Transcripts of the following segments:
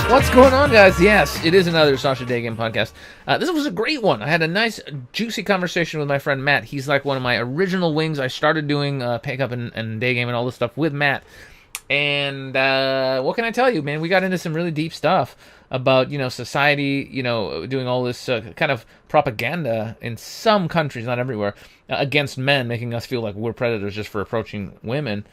What's going on, guys? Yes, it is another Sasha Daygame podcast. This was a great one. I had a nice, juicy conversation with my friend Matt. He's like one of my original wings. I started doing pickup and daygame and all this stuff with Matt. And what can I tell you, man? We got into some really deep stuff about, society, doing all this kind of propaganda in some countries, not everywhere, against men, making us feel like we're predators just for approaching women.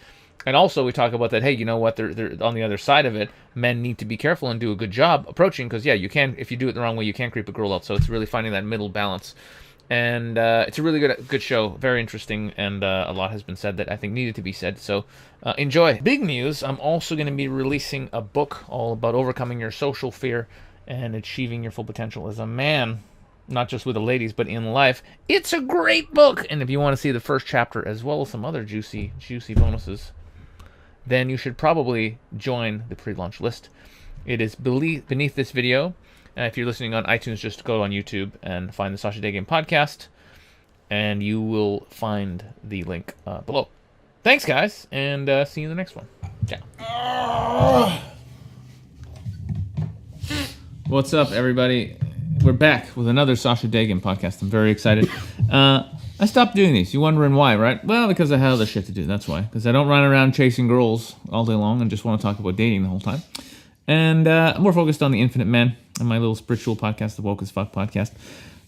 And also we talk about that, hey, you know what, they're on the other side of it. Men need to be careful and do a good job approaching, because, yeah, you can, if you do it the wrong way, you can creep a girl out. So it's really finding that middle balance. And it's a really good show, very interesting, and a lot has been said that I think needed to be said. So enjoy. Big news, I'm also going to be releasing a book all about overcoming your social fear and achieving your full potential as a man. Not just with the ladies, but in life. It's a great book! And if you want to see the first chapter, as well as some other juicy bonuses, then you should probably join the pre-launch list. It is beneath this video. If you're listening on iTunes, just go on YouTube and find the Sasha Daygame Podcast, and you will find the link below. Thanks, guys, and see you in the next one. Ciao. What's up, everybody? We're back with another Sasha Daygame Podcast. I'm very excited. I stopped doing these. You're wondering why, right? Well, because I had other shit to do. That's why. Because I don't run around chasing girls all day long and just want to talk about dating the whole time. And I'm more focused on the Infinite Man and my little spiritual podcast, the Woke as Fuck podcast.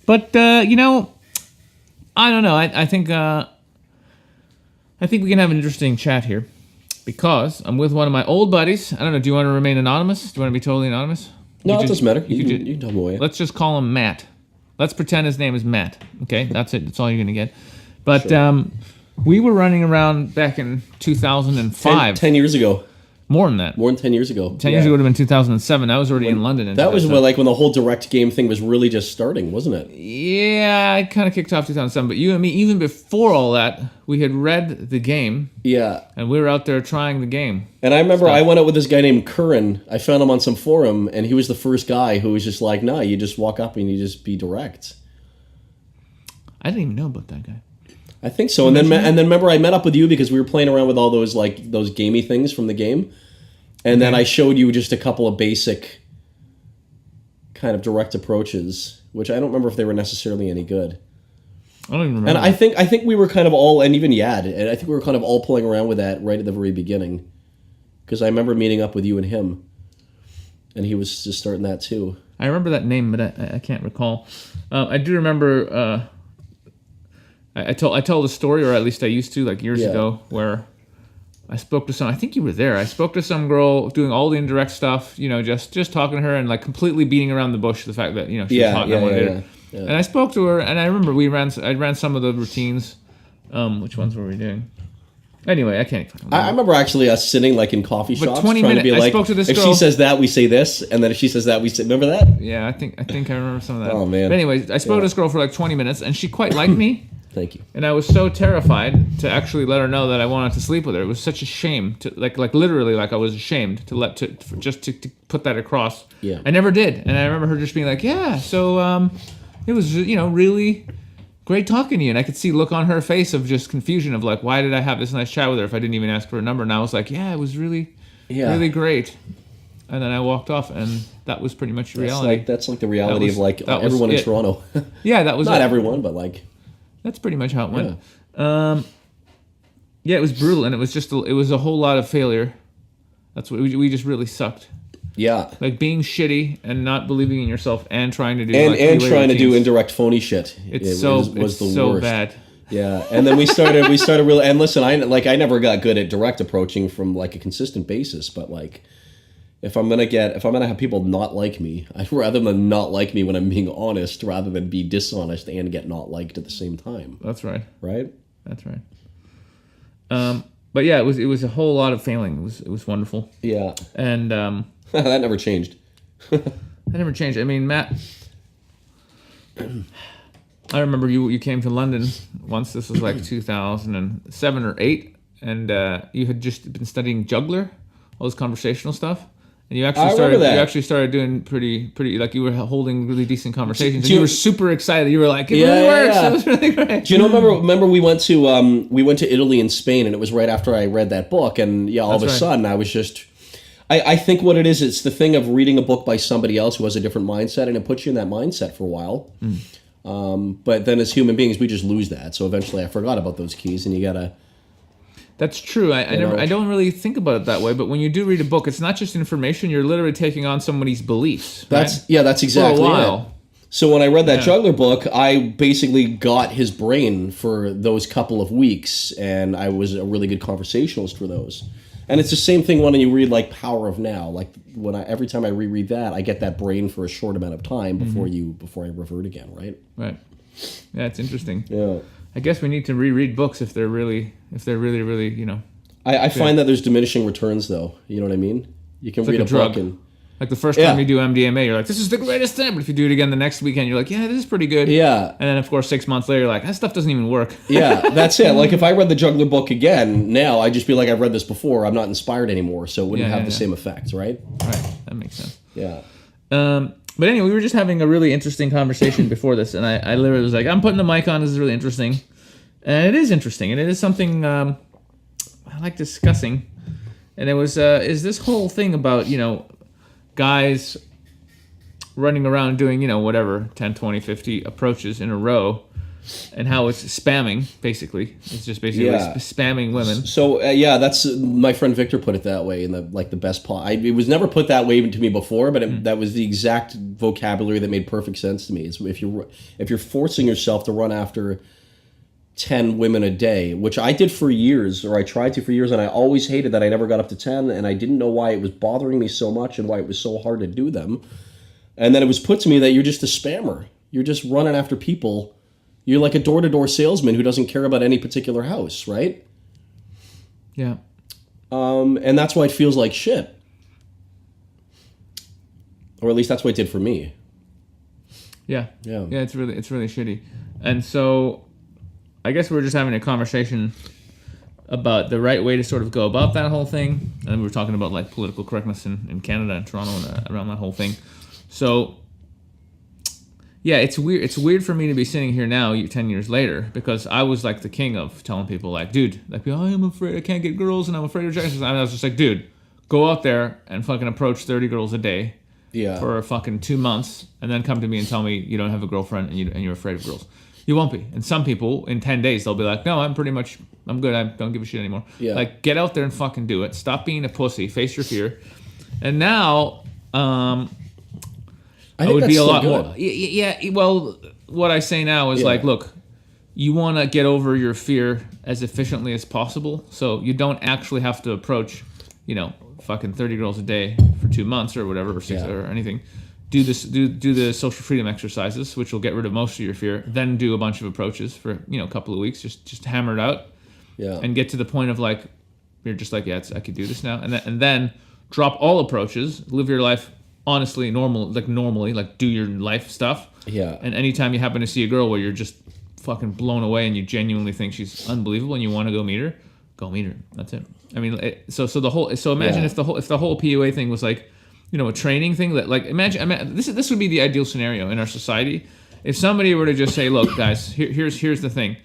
But, I don't know. I think we can have an interesting chat here because I'm with one of my old buddies. I don't know. Do you want to remain anonymous? Do you want to be totally anonymous? No, it doesn't matter. You can tell me away. Let's just call him Matt. Let's pretend his name is Matt. Okay, that's it. That's all you're going to get. But sure. We were running around back in 2005. 10 years ago. More than that. More than 10 years ago. 10 years ago would have been 2007. I was already in London. That was when the whole direct game thing was really just starting, wasn't it? Yeah, I kind of kicked off 2007. But you and me, even before all that, we had read the game. Yeah. And we were out there trying the game. And I remember I went out with this guy named Curran. I found him on some forum, and he was the first guy who was just like, nah, you just walk up and you just be direct. I didn't even know about that guy. I think so. And then remember I met up with you because we were playing around with all those those gamey things from the game. And then I showed you just a couple of basic kind of direct approaches, which I don't remember if they were necessarily any good. I don't even remember. And I think we were kind of all, and even Yad, and I think we were kind of all playing around with that right at the very beginning. Because I remember meeting up with you and him. And he was just starting that too. I remember that name, but I can't recall. I do remember... I told a story, or at least I used to, like years ago, where I spoke to some. I think you were there. I spoke to some girl doing all the indirect stuff, just talking to her and like completely beating around the bush. The fact that she was hot and I wanted her. Yeah. And I spoke to her, and I remember I ran some of the routines. Which ones were we doing? Anyway, I can't. I remember actually us sitting like in coffee shops, 20 trying minutes. to be like, I spoke to this if girl. she says that, we say this, and then if she says that, we say. Remember that? Yeah, I think I remember some of that. Oh man. But anyway, I spoke to this girl for like 20 minutes, and she quite liked me. Thank you. And I was so terrified to actually let her know that I wanted to sleep with her. It was such a shame to like literally like I was ashamed to put that across. Yeah. I never did, and I remember her just being like, "Yeah, so it was really great talking to you." And I could see look on her face of just confusion of like, why did I have this nice chat with her if I didn't even ask for a number? And I was like, yeah, it was really great. And then I walked off, and that was pretty much reality. That's like the reality of everyone in Toronto. Yeah, that was not everyone, but like. That's pretty much how it went. Yeah, it was brutal, and it was a whole lot of failure. That's what we just really sucked. Yeah, like being shitty and not believing in yourself and trying to do and trying to do indirect phony shit. It was the worst. Bad. Yeah, and then we started really. And listen, I never got good at direct approaching from like a consistent basis, but like. If I'm gonna have people not like me, I'd rather them not like me when I'm being honest, rather than be dishonest and get not liked at the same time. That's right. Right. That's right. But yeah, it was a whole lot of failing. It was wonderful. Yeah. And that never changed. That never changed. I mean, Matt. I remember you came to London once. This was like 2007 or 8, and you had just been studying juggler, all this conversational stuff. And you actually started doing pretty like you were holding really decent conversations. And you were super excited. You were like, it really works. It was really great. Do you know? Remember we went to Italy and Spain, and it was right after I read that book, and all of a sudden I I think what it is, it's the thing of reading a book by somebody else who has a different mindset, and it puts you in that mindset for a while. But then as human beings, we just lose that. So eventually I forgot about those keys, and you gotta... That's true. I don't really think about it that way, but when you do read a book, it's not just information, you're literally taking on somebody's beliefs. Right? That's exactly for a while. it. So when I read that juggler book, I basically got his brain for those couple of weeks, and I was a really good conversationalist for those. And it's the same thing when you read like Power of Now. Like every time I reread that, I get that brain for a short amount of time before I revert again, right? Right. Yeah, it's interesting. Yeah. I guess we need to reread books if they're really, you know. I find that there's diminishing returns, though. You know what I mean? You can read a book and... Like the first time you do MDMA, you're like, this is the greatest thing. But if you do it again the next weekend, you're like, yeah, this is pretty good. Yeah. And then, of course, 6 months later, you're like, that stuff doesn't even work. Yeah, that's it. Like if I read the Juggler book again, now I'd just be like, I've read this before. I'm not inspired anymore. So it wouldn't have the same effect, right? Right. That makes sense. Yeah. But anyway, we were just having a really interesting conversation before this. And I literally was like, I'm putting the mic on. This is really interesting. And it is interesting. And it is something I like discussing. And it was, is this whole thing about, you know, guys running around doing, you know, whatever, 10, 20, 50 approaches in a row, and how it's spamming, basically. It's just basically spamming women. So, that's my friend Victor put it that way in the best part. It was never put that way even to me before, but that was the exact vocabulary that made perfect sense to me. It's if you're forcing yourself to run after 10 women a day, which I did for years, or I tried to for years, and I always hated that I never got up to 10, and I didn't know why it was bothering me so much and why it was so hard to do them. And then it was put to me that you're just a spammer. You're just running after people. You're like a door-to-door salesman who doesn't care about any particular house, right? Yeah. And that's why it feels like shit. Or at least that's what it did for me. Yeah. It's really shitty. And so I guess we were just having a conversation about the right way to sort of go about that whole thing. And then we were talking about like political correctness in Canada and Toronto and around that whole thing. So yeah, it's weird. It's weird for me to be sitting here now, 10 years later, because I was like the king of telling people like, dude, like, oh, I'm afraid I can't get girls and I'm afraid of rejection. And I was just like, dude, go out there and fucking approach 30 girls a day for fucking 2 months, and then come to me and tell me you don't have a girlfriend and you're afraid of girls. You won't be. And some people in 10 days, they'll be like, no, I'm good. I don't give a shit anymore. Yeah. Like, get out there and fucking do it. Stop being a pussy. Face your fear. And now, I would be a lot more. Yeah. Well, what I say now is like, look, you want to get over your fear as efficiently as possible, so you don't actually have to approach, you know, fucking 30 girls a day for 2 months or whatever, or 6 or anything. Do the social freedom exercises, which will get rid of most of your fear. Then do a bunch of approaches for, you know, a couple of weeks. Just hammer it out, and get to the point of like, you're just like, I could do this now, and then drop all approaches, live your life honestly, normally, like do your life stuff. Yeah. And anytime you happen to see a girl where you're just fucking blown away and you genuinely think she's unbelievable and you want to go meet her. That's it. I mean, imagine if the whole PUA thing was like, you know, a training thing that like, imagine this would be the ideal scenario in our society. If somebody were to just say, look, guys, here's the thing.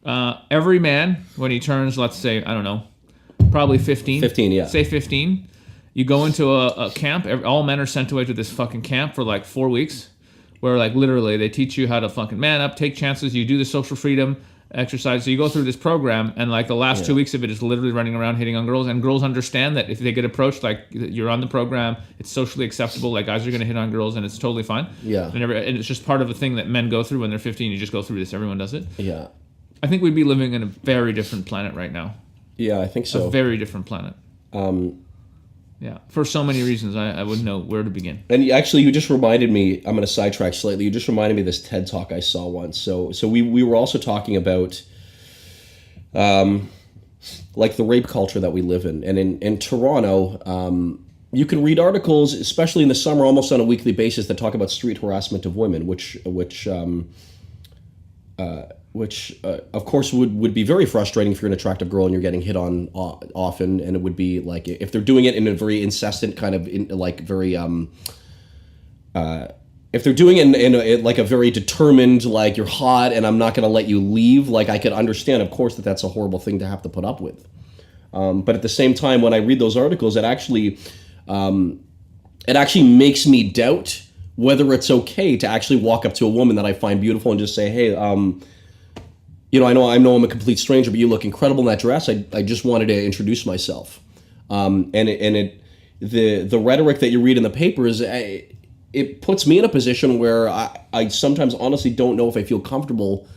Every man, when he turns, let's say, I don't know, probably 15. 15, yeah. Say 15. You go into a camp. All men are sent away to this fucking camp for like 4 weeks, where like literally they teach you how to fucking man up, take chances. You do the social freedom exercise. So you go through this program, and like the last 2 weeks of it is literally running around hitting on girls. And girls understand that if they get approached, like you're on the program, it's socially acceptable. Like guys are gonna hit on girls, and it's totally fine. Yeah. And it's just part of a thing that men go through when they're 15. You just go through this. Everyone does it. Yeah. I think we'd be living in a very different planet right now. Yeah, I think so. A very different planet. Yeah, for so many reasons, I wouldn't know where to begin. And actually, you just reminded me, I'm going to sidetrack slightly, you just reminded me of this TED Talk I saw once. So we were also talking about like the rape culture that we live in. And in Toronto, you can read articles, especially in the summer, almost on a weekly basis, that talk about street harassment of women, which of course would be very frustrating if you're an attractive girl and you're getting hit on often, and it would be like if they're doing it in a very incessant kind of if they're doing it in like a very determined, like you're hot and I'm not going to let you leave, like I could understand, of course, that's a horrible thing to have to put up with. But at the same time, when I read those articles, it actually it actually makes me doubt whether it's okay to actually walk up to a woman that I find beautiful and just say, hey, you know, I know I'm a complete stranger, but you look incredible in that dress. I just wanted to introduce myself. The rhetoric that you read in the papers, it puts me in a position where I sometimes honestly don't know if I feel comfortable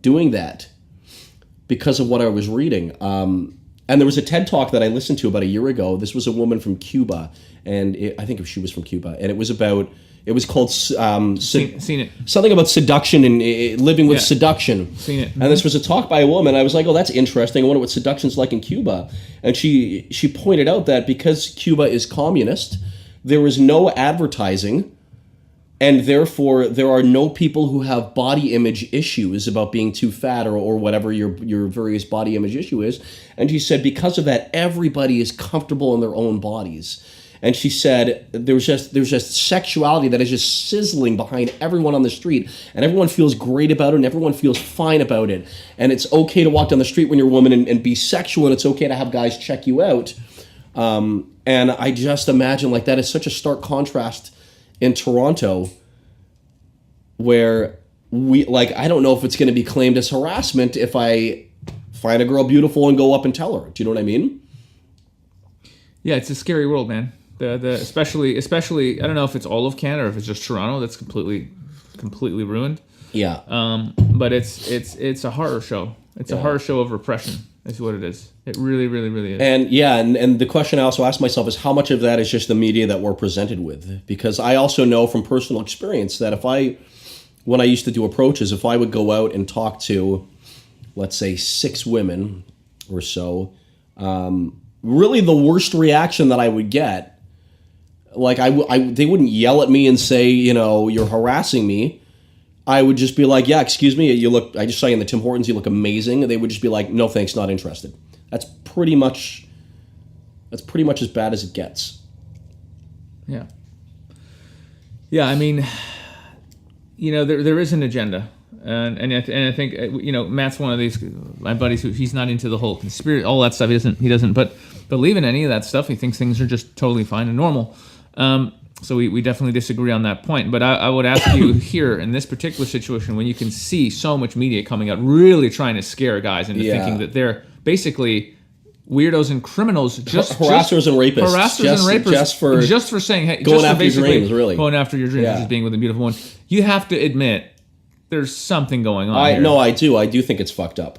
doing that because of what I was reading. And there was a TED Talk that I listened to about a year ago. This was a woman from Cuba, and I think she was from Cuba, and it was called Seen it. Something about seduction and living with seduction. Seen it. And this was a talk by a woman. I was like, oh, that's interesting. I wonder what seduction's like in Cuba. And she pointed out that because Cuba is communist, there is no advertising, and therefore there are no people who have body image issues about being too fat or whatever your various body image issue is. And she said because of that, everybody is comfortable in their own bodies. And she said there's just sexuality that is just sizzling behind everyone on the street, and everyone feels great about it, and everyone feels fine about it. And it's okay to walk down the street when you're a woman and be sexual, and it's okay to have guys check you out. And I just imagine like that is such a stark contrast in Toronto, where I don't know if it's going to be claimed as harassment if I find a girl beautiful and go up and tell her. Do you know what I mean? Yeah, it's a scary world, man. Especially I don't know if it's all of Canada or if it's just Toronto that's completely ruined. Yeah. But it's a horror show. It's a horror show of repression. Is what it is. It really, really, really is. And and the question I also ask myself is how much of that is just the media that we're presented with? Because I also know from personal experience that when I used to do approaches, if I would go out and talk to, let's say, 6 women or so, really the worst reaction that I would get, like they wouldn't yell at me and say, you know, you're harassing me. I would just be like, yeah, excuse me, I just saw you in the Tim Hortons, you look amazing. And they would just be like, no thanks, not interested. That's pretty much as bad as it gets. Yeah. Yeah, I mean, you know, there is an agenda. And I think, you know, Matt's one of these, my buddies, he's not into the whole conspiracy, all that stuff. He doesn't believe in any of that stuff. He thinks things are just totally fine and normal. So we definitely disagree on that point. But I would ask you here, in this particular situation, when you can see so much media coming out really trying to scare guys into thinking that they're basically weirdos and criminals, harassers and rapists, just for saying, hey, going after your dreams, really going after your dreams, just being with a beautiful woman. You have to admit there's something going on here. No, I do think it's fucked up.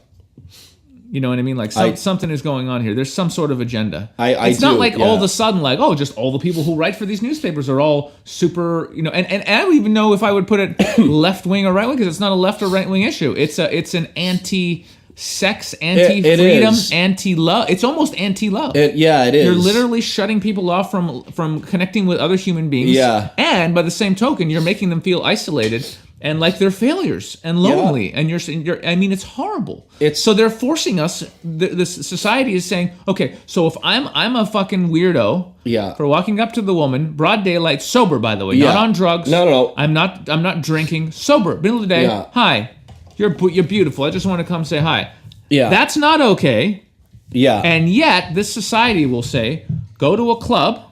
You know what I mean? Like something is going on here. There's some sort of agenda. It's not like all of a sudden, like, oh, just all the people who write for these newspapers are all super, you know. And I don't even know if I would put it left wing or right wing, because it's not a left or right wing issue. It's an anti-sex, anti-freedom, anti-love. It's almost anti-love. It is. You're literally shutting people off from connecting with other human beings. Yeah. And by the same token, you're making them feel isolated and like they're failures and lonely, and you're. I mean, it's horrible. So they're forcing us. This society is saying, okay, so if I'm a fucking weirdo, for walking up to the woman, broad daylight, sober, by the way, not on drugs. No. I'm not drinking, sober, middle of the day. Yeah. Hi, you're beautiful. I just want to come say hi. Yeah, that's not okay. Yeah, and yet this society will say, go to a club,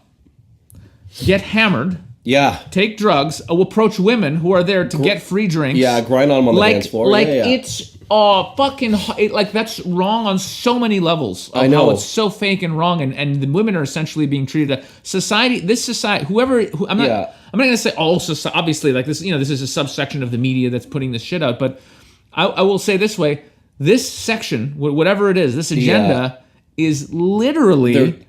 get hammered. Yeah. Take drugs, approach women who are there to get free drinks. Yeah, grind on them on the dance floor. It's fucking... like, that's wrong on so many levels of how it's so fake and wrong, and the women are essentially being treated... This society, I'm not going to say all society... Obviously, like, this, you know, this is a subsection of the media that's putting this shit out, but I will say this way, this section, whatever it is, this agenda is literally...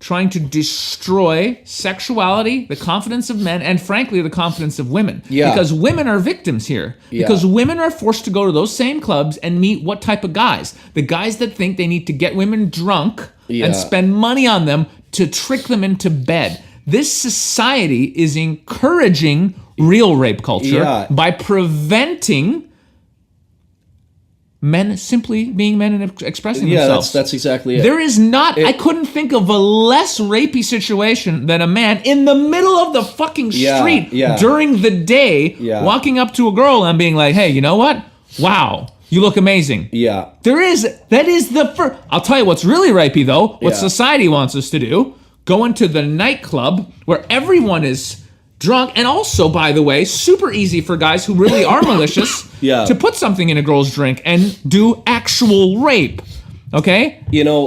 trying to destroy sexuality, the confidence of men, and frankly, the confidence of women. Yeah. Because women are victims here. Yeah. Because women are forced to go to those same clubs and meet what type of guys? The guys that think they need to get women drunk and spend money on them to trick them into bed. This society is encouraging real rape culture by preventing men simply being men and expressing themselves. Yeah, that's exactly it. There is not... I couldn't think of a less rapey situation than a man in the middle of the fucking street during the day walking up to a girl and being like, hey, you know what? Wow, you look amazing. Yeah. That is the first... I'll tell you what's really rapey, though, what society wants us to do. going to the nightclub where everyone is drunk, and also, by the way, super easy for guys who really are malicious to put something in a girl's drink and do actual rape. Okay?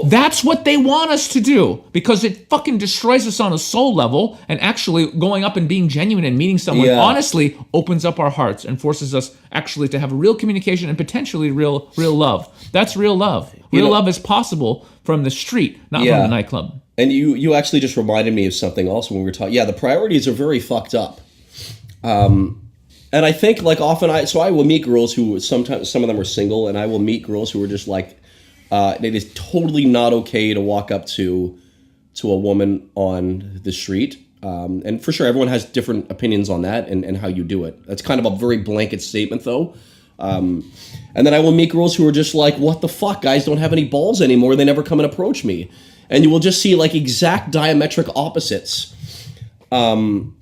That's what they want us to do, because it fucking destroys us on a soul level, and actually going up and being genuine and meeting someone honestly opens up our hearts and forces us actually to have real communication and potentially real love. That's real love. Real love is possible from the street, not from the nightclub. And you actually just reminded me of something else when we were talking. Yeah, the priorities are very fucked up. And I think like often I will meet girls who sometimes, some of them are single, and I will meet girls who are just like, it is totally not okay to walk up to a woman on the street. And for sure, everyone has different opinions on that and how you do it. That's kind of a very blanket statement, though. And then I will meet girls who are just like, what the fuck? Guys don't have any balls anymore. They never come and approach me. And you will just see like exact diametric opposites. And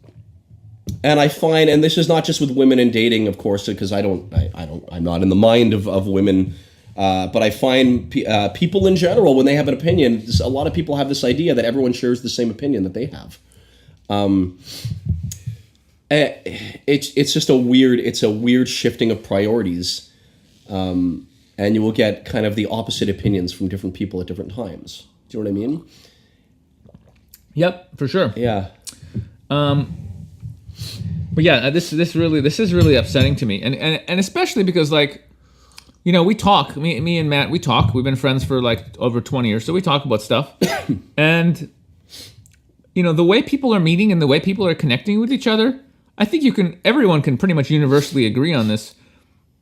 I find, and this is not just with women in dating, of course, because I'm not in the mind of women. But I find people in general, when they have an opinion, a lot of people have this idea that everyone shares the same opinion that they have. It's just a weird shifting of priorities, and you will get kind of the opposite opinions from different people at different times. Do you know what I mean? Yep, for sure. Yeah. But yeah, this is really upsetting to me, and especially because like, we talk. Me and Matt, we talk. We've been friends for like over 20 years, so we talk about stuff. And the way people are meeting and the way people are connecting with each other, I think everyone can pretty much universally agree on this.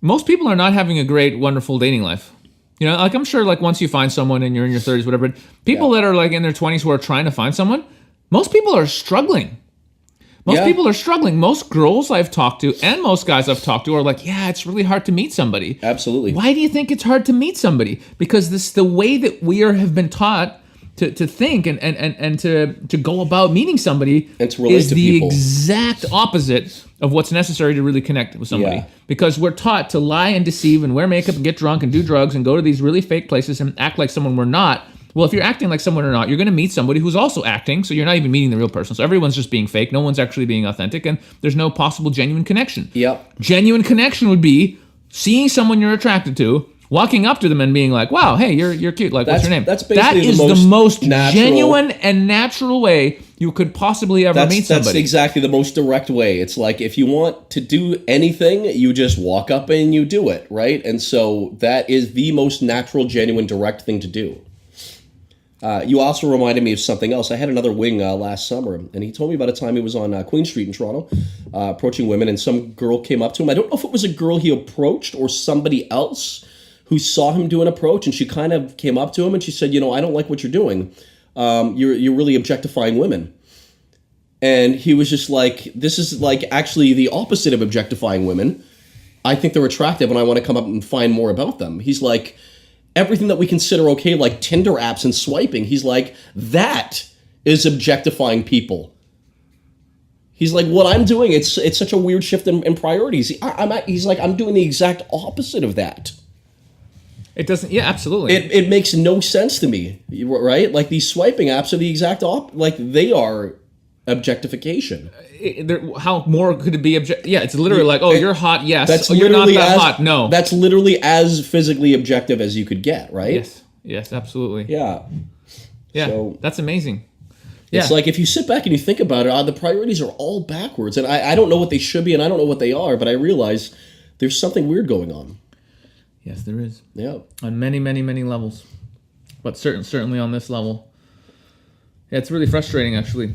Most people are not having a great, wonderful dating life. Like I'm sure like once you find someone and you're in your 30s, whatever, people that are like in their 20s who are trying to find someone, most people are struggling. Most people are struggling. Most girls I've talked to and most guys I've talked to are like, yeah, it's really hard to meet somebody. Absolutely. Why do you think it's hard to meet somebody? Because the way that we have been taught to think and to go about meeting somebody and to relate is to the people. exact opposite of what's necessary to really connect with somebody. Yeah. Because we're taught to lie and deceive and wear makeup and get drunk and do drugs and go to these really fake places and act like someone we're not. Well, if you're acting like someone or not, you're going to meet somebody who's also acting, so you're not even meeting the real person. So everyone's just being fake. No one's actually being authentic, and there's no possible genuine connection. Yep. Genuine connection would be seeing someone you're attracted to, walking up to them and being like, wow, hey, you're cute. Like, what's your name? That's basically that is the most genuine and natural way you could possibly ever meet somebody. That's exactly the most direct way. It's like if you want to do anything, you just walk up and you do it, right? And so that is the most natural, genuine, direct thing to do. You also reminded me of something else. I had another wing last summer, and he told me about a time he was on Queen Street in Toronto, approaching women, and some girl came up to him. I don't know if it was a girl he approached or somebody else who saw him do an approach, and she kind of came up to him and she said, I don't like what you're doing. You're really objectifying women. And he was just like, this is like actually the opposite of objectifying women. I think they're attractive, and I want to come up and find more about them. He's like, everything that we consider okay, like Tinder apps and swiping, he's like, that is objectifying people. He's like, what I'm doing, it's such a weird shift in priorities. He's like, I'm doing the exact opposite of that. It doesn't, yeah, absolutely. It makes no sense to me, right? Like these swiping apps are the exact like they are objectification. How more could it be yeah, it's literally like, oh, you're hot, yes. That's you're not that hot, no. That's literally as physically objective as you could get, right? Yes, absolutely. Yeah. So, that's amazing. Yeah. It's like if you sit back and you think about it, the priorities are all backwards. And I don't know what they should be and I don't know what they are, but I realize there's something weird going on. Yes, there is. Yeah. On many, many, many levels. But certainly on this level. Yeah, it's really frustrating, actually.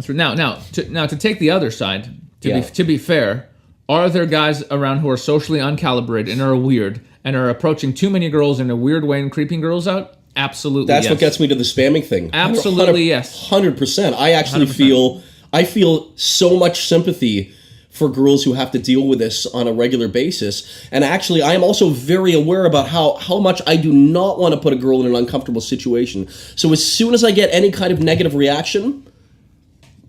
Now, to take the other side, to be fair, are there guys around who are socially uncalibrated and are weird and are approaching too many girls in a weird way and creeping girls out? Absolutely, That's what gets me to the spamming thing. Absolutely, yes. 100%. I actually 100%. feel so much sympathy for girls who have to deal with this on a regular basis. And actually, I am also very aware about how much I do not want to put a girl in an uncomfortable situation. So as soon as I get any kind of negative reaction,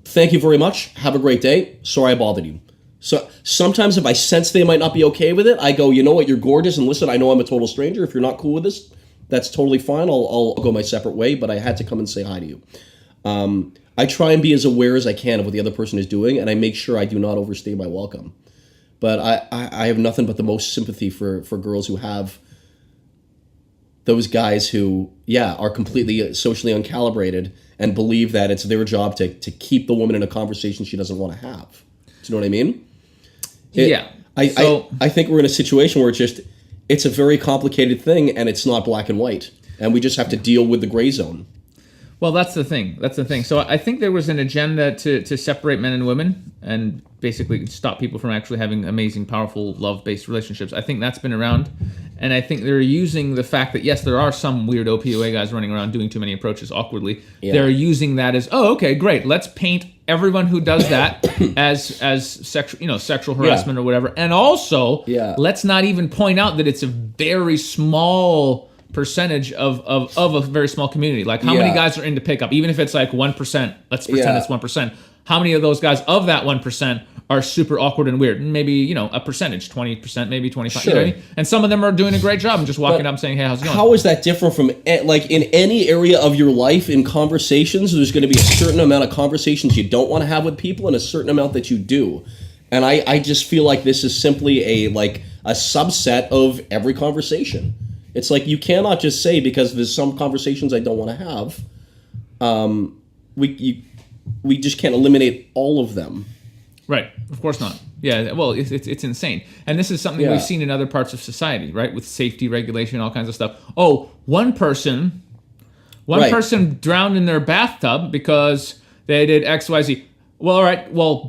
thank you very much. Have a great day. Sorry I bothered you. So sometimes if I sense they might not be okay with it, I go, you know what, you're gorgeous, and listen, I know I'm a total stranger. If you're not cool with this, that's totally fine. I'll go my separate way, but I had to come and say hi to you. I try and be as aware as I can of what the other person is doing, and I make sure I do not overstay my welcome. But I have nothing but the most sympathy for girls who have those guys who, are completely socially uncalibrated and believe that it's their job to keep the woman in a conversation she doesn't want to have. Do you know what I mean? I think we're in a situation where it's a very complicated thing, and it's not black and white. And we just have to deal with the gray zone. Well, that's the thing. So I think there was an agenda to separate men and women and basically stop people from actually having amazing, powerful, love-based relationships. I think that's been around. And I think they're using the fact that, yes, there are some weirdo POA guys running around doing too many approaches awkwardly. Yeah. They're using that as, okay, great. Let's paint everyone who does that as sexual harassment or whatever. And also, let's not even point out that it's a very small percentage of a very small community. Like, how many guys are into pickup? Even if it's like 1%, let's pretend it's 1%. How many of those guys of that 1% are super awkward and weird? Maybe, a percentage, 20%, maybe 25%. Sure. You know what I mean? And some of them are doing a great job and just walking up and saying, hey, how's it going? How is that different from, like, in any area of your life, in conversations, there's going to be a certain amount of conversations you don't want to have with people and a certain amount that you do. And I just feel like this is simply a subset of every conversation. It's like, you cannot just say, because there's some conversations I don't want to have, we just can't eliminate all of them. Right. Of course not. Yeah. Well, it's insane. And this is something we've seen in other parts of society, right? With safety regulation, all kinds of stuff. Oh, one person drowned in their bathtub because they did X, Y, Z. Well, all right. Well,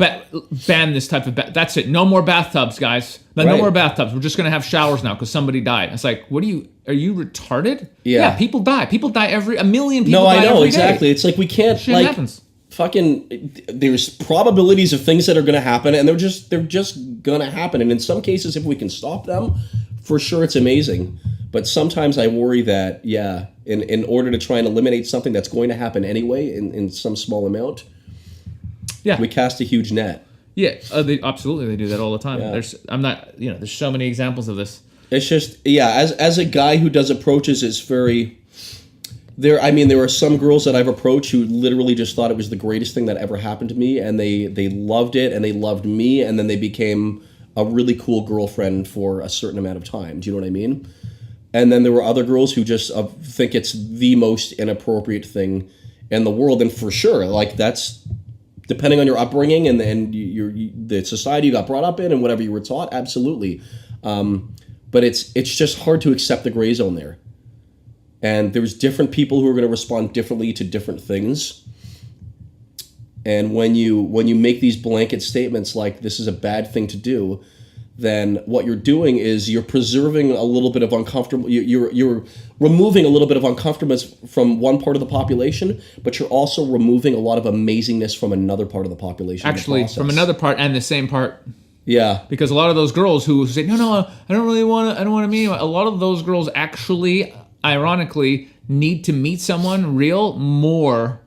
ban this type of that's it. No more bathtubs, guys. No more bathtubs. We're just going to have showers now because somebody died. It's like, are you retarded? Yeah. People die. People die a million people die every day. No, I know, exactly. It's like, we can't, shit happens. There's probabilities of things that are going to happen, and they're just going to happen. And in some cases, if we can stop them, for sure, it's amazing. But sometimes I worry that, in order to try and eliminate something that's going to happen anyway in some small amount, we cast a huge net. Yeah, absolutely, they do that all the time. Yeah. There's so many examples of this. It's just, as a guy who does approaches, it's very... There are some girls that I've approached who literally just thought it was the greatest thing that ever happened to me, and they loved it, and they loved me, and then they became a really cool girlfriend for a certain amount of time. Do you know what I mean? And then there were other girls who just think it's the most inappropriate thing in the world, and for sure, like, that's depending on your upbringing and the society you got brought up in and whatever you were taught, absolutely. But it's just hard to accept the gray zone there. And there's different people who are going to respond differently to different things. And when you make these blanket statements like this is a bad thing to do, then what you're doing is you're preserving a little bit of uncomfortable. You're removing a little bit of uncomfortableness from one part of the population, but you're also removing a lot of amazingness from another part of the population. Actually, from another part and the same part. Yeah. Because a lot of those girls who say, no, I don't want to meet you. A lot of those girls actually, ironically, need to meet someone real more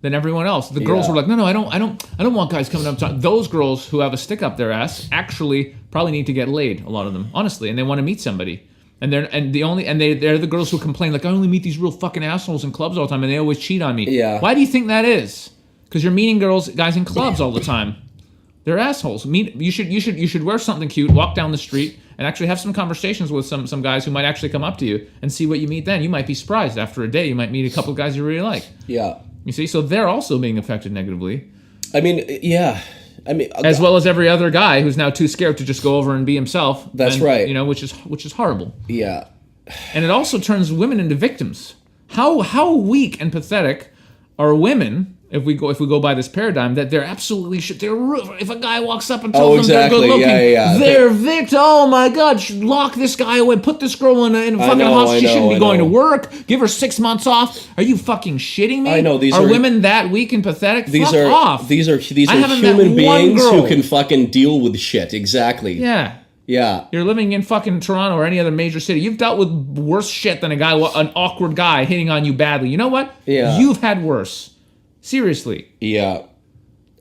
than everyone else. The girls were like, no, I don't want guys coming up to those girls who have a stick up their ass actually probably need to get laid, a lot of them, honestly, and they want to meet somebody. And they're the girls who complain like, I only meet these real fucking assholes in clubs all the time and they always cheat on me. Yeah. Why do you think that is? Because you're meeting guys in clubs all the time. They're assholes. You should wear something cute, walk down the street, and actually have some conversations with some guys who might actually come up to you and see what you meet then. You might be surprised. After a day, you might meet a couple of guys you really like. Yeah. You see? So they're also being affected negatively. I mean, yeah. As well as every other guy who's now too scared to just go over and be himself. That's right. Which is horrible. Yeah. And it also turns women into victims. How weak and pathetic are women if we go by this paradigm that they're absolutely if a guy walks up and tells them they're good looking, they're victim. Oh my God, lock this guy away, put this girl in a fucking house. She shouldn't be going to work. Give her 6 months off. Are you fucking shitting me? I know are women that weak and pathetic? These Fuck are off. These are human beings who can fucking deal with shit. Exactly. Yeah. Yeah. You're living in fucking Toronto or any other major city. You've dealt with worse shit than an awkward guy hitting on you badly. You know what? Yeah. You've had worse. Seriously. Yeah.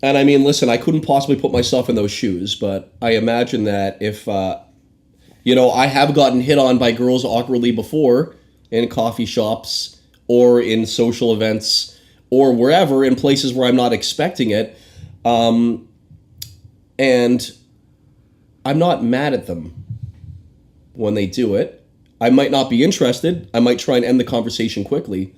And I mean, listen, I couldn't possibly put myself in those shoes, but I imagine that if, I have gotten hit on by girls awkwardly before in coffee shops or in social events or wherever in places where I'm not expecting it. And I'm not mad at them when they do it. I might not be interested. I might try and end the conversation quickly.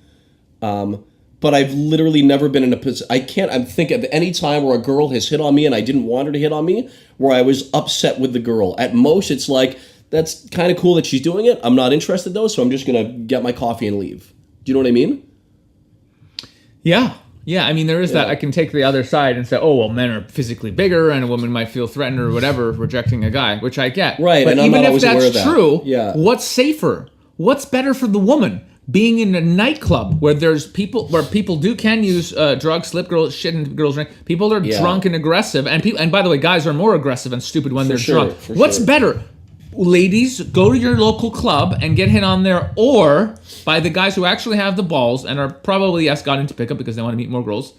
But I've literally never been in a position. I think of any time where a girl has hit on me and I didn't want her to hit on me, where I was upset with the girl. At most, it's like, that's kind of cool that she's doing it. I'm not interested though, so I'm just going to get my coffee and leave. Do you know what I mean? Yeah. Yeah, I mean, there is that. I can take the other side and say, oh, well, men are physically bigger and a woman might feel threatened or whatever rejecting a guy, which I get. Right, but and I'm even not if always aware of that's that. true, Yeah. what's safer? What's better for the woman? Being in a nightclub where people can use drugs, slip girls, shit in girls' drink. People are drunk and aggressive, and by the way, guys are more aggressive and stupid when they're drunk. What's better? Ladies, go to your local club and get hit on there, or by the guys who actually have the balls and are probably got into pickup because they want to meet more girls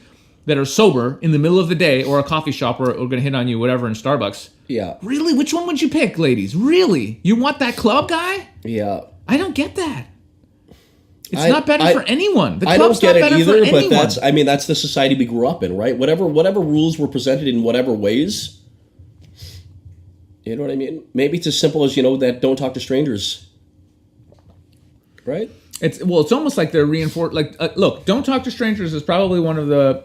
that are sober in the middle of the day, or a coffee shop or going to hit on you, whatever, in Starbucks. Yeah. Really? Which one would you pick, ladies? Really? You want that club guy? Yeah. I don't get that. It's not better for anyone. The I don't club's get not it better either, for but anyone. that's the society we grew up in, right? Whatever rules were presented in whatever ways. You know what I mean? Maybe it's as simple as, that don't talk to strangers. Right? It's almost like they're reinforced. Like, look, don't talk to strangers is probably one of the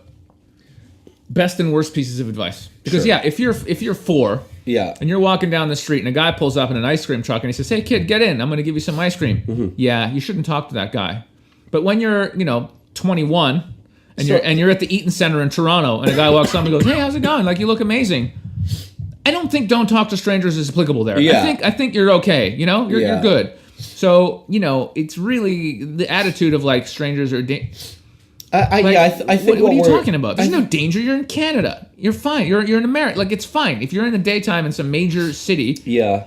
best and worst pieces of advice. Because if you're 4, and you're walking down the street and a guy pulls up in an ice cream truck and he says, "Hey kid, get in. I'm going to give you some ice cream." Mm-hmm. Yeah, you shouldn't talk to that guy. But when you're 21 and you're at the Eaton Center in Toronto and a guy walks up and goes, "Hey, how's it going? Like, you look amazing." I don't think "don't talk to strangers" is applicable there. Yeah. I think you're okay. You're good. So it's really the attitude of like strangers are. I think. What are you talking about? There's no danger. You're in Canada. You're fine. You're in America. Like, it's fine. If you're in the daytime in some major city,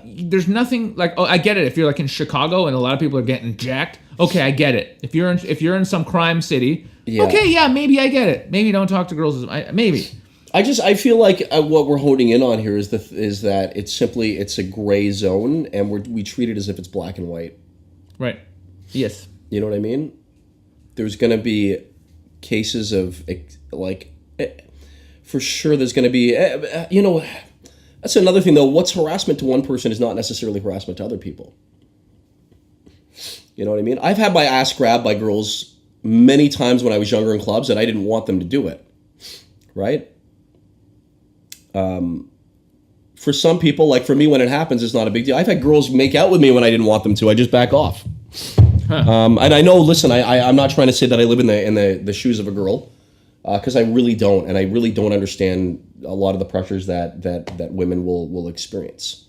there's nothing like. Oh, I get it. If you're like in Chicago and a lot of people are getting jacked, okay, I get it. If you're in some crime city, okay, yeah, maybe I get it. Maybe don't talk to girls. Maybe. I feel like what we're honing in on here is that it's a gray zone, and we treat it as if it's black and white. Right. Yes. You know what I mean? There's going to be cases of for sure. There's going to be that's another thing though. What's harassment to one person is not necessarily harassment to other people. You know what I mean? I've had my ass grabbed by girls many times when I was younger in clubs, and I didn't want them to do it. Right? For some people, like for me, when it happens, it's not a big deal. I've had girls make out with me when I didn't want them to. I just back off. And I know. Listen, I'm not trying to say that I live in the shoes of a girl, because I really don't, and I really don't understand a lot of the pressures that women will experience.